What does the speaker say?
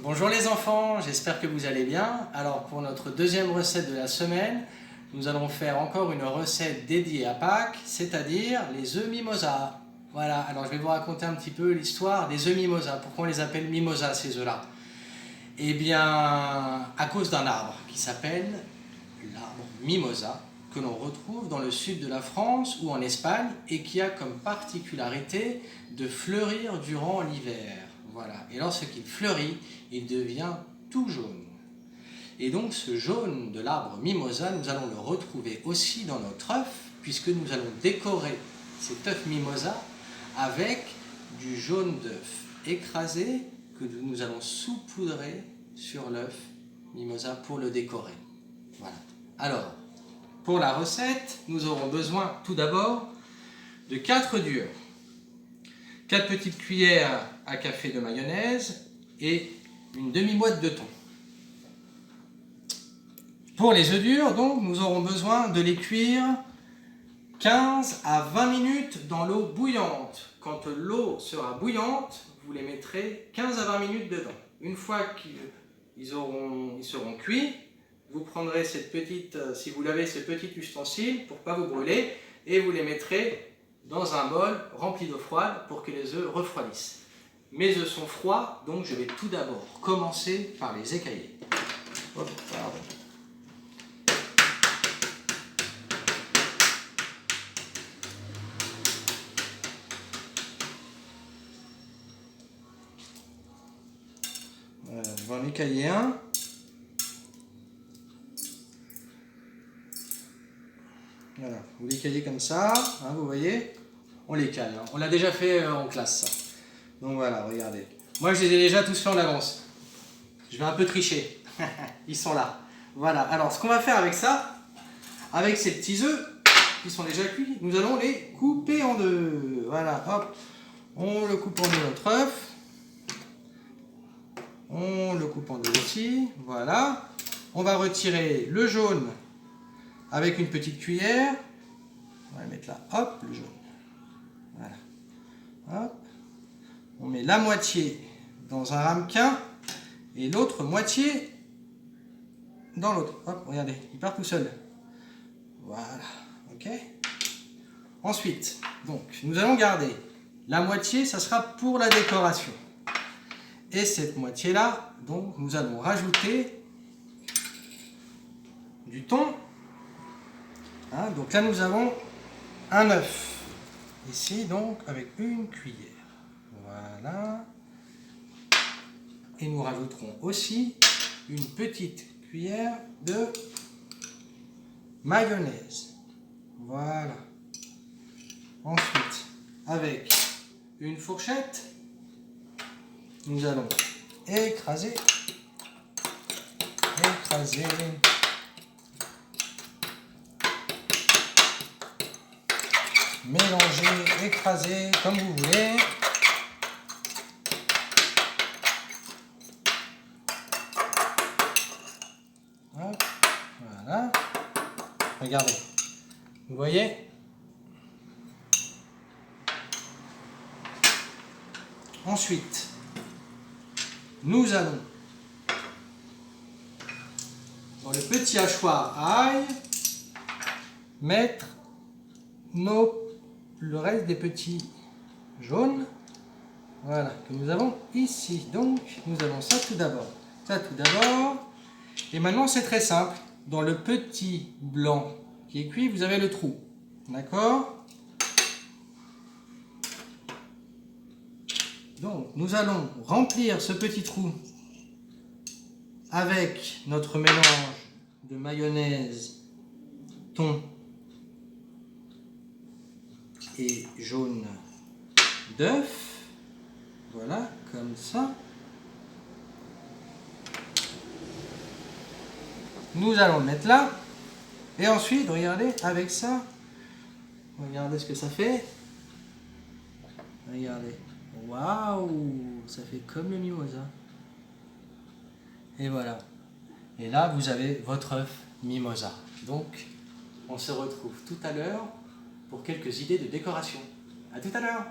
Bonjour les enfants, j'espère que vous allez bien. Alors pour notre deuxième recette de la semaine, nous allons faire encore une recette dédiée à Pâques, c'est-à-dire les œufs mimosa. Voilà, alors je vais vous raconter un petit peu l'histoire des œufs mimosa. Pourquoi on les appelle mimosa ces œufs-là? Eh bien, à cause d'un arbre qui s'appelle l'arbre mimosa, que l'on retrouve dans le sud de la France ou en Espagne et qui a comme particularité de fleurir durant l'hiver. Voilà. Et lorsqu'il fleurit, il devient tout jaune. Et donc ce jaune de l'arbre mimosa, nous allons le retrouver aussi dans notre œuf, puisque nous allons décorer cet œuf mimosa avec du jaune d'œuf écrasé que nous allons saupoudrer sur l'œuf mimosa pour le décorer. Voilà. Alors, pour la recette, nous aurons besoin tout d'abord de 4 œufs durs, 4 petites cuillères à café de mayonnaise et une demi-boîte de thon. Pour les œufs durs, donc, nous aurons besoin de les cuire 15 à 20 minutes dans l'eau bouillante. Quand l'eau sera bouillante, vous les mettrez 15 à 20 minutes dedans. Une fois qu'ils seront cuits, vous prendrez cette petite, si vous l'avez, ce petit ustensile pour ne pas vous brûler, et vous les mettrez dans un bol rempli d'eau froide pour que les œufs refroidissent. Mes œufs sont froids, donc je vais tout d'abord commencer par les écailler. Hop, pardon. Je vais en écailler un. Voilà, vous l'écaillez comme ça, hein, vous voyez, on l'écaille, hein. On l'a déjà fait en classe, ça. Donc voilà, regardez. Moi, je les ai déjà tous faits en avance. Je vais un peu tricher. Ils sont là. Voilà, alors ce qu'on va faire avec ça, avec ces petits œufs qui sont déjà cuits, nous allons les couper en deux. Voilà, hop, on le coupe en deux notre œuf. On le coupe en deux aussi, voilà. On va retirer le jaune avec une petite cuillère. On va le mettre là, hop, le jaune. Voilà. Hop. On met la moitié dans un ramequin et l'autre moitié dans l'autre. Hop, regardez, il part tout seul. Voilà, ok. Ensuite, donc, nous allons garder la moitié, ça sera pour la décoration. Et cette moitié-là, donc, nous allons rajouter du thon. Hein, donc là, nous avons un œuf. Ici, donc, avec une cuillère. Voilà. Et nous rajouterons aussi une petite cuillère de mayonnaise. Voilà. Ensuite, avec une fourchette, nous allons écraser, mélanger, écraser, comme vous voulez. Hop, voilà. Regardez, vous voyez? Ensuite, nous allons, dans le petit hachoir à ail, mettre le reste des petits jaunes, voilà, que nous avons ici. Donc, nous avons ça tout d'abord. Et maintenant, c'est très simple. Dans le petit blanc qui est cuit, vous avez le trou. D'accord? Donc, nous allons remplir ce petit trou avec notre mélange de mayonnaise, thon et jaune d'œuf. Voilà, comme ça. Nous allons le mettre là. Et ensuite, regardez, avec ça, regardez ce que ça fait. Regardez. Waouh, ça fait comme le mimosa. Et voilà. Et là, vous avez votre œuf mimosa. Donc, on se retrouve tout à l'heure pour quelques idées de décoration. À tout à l'heure.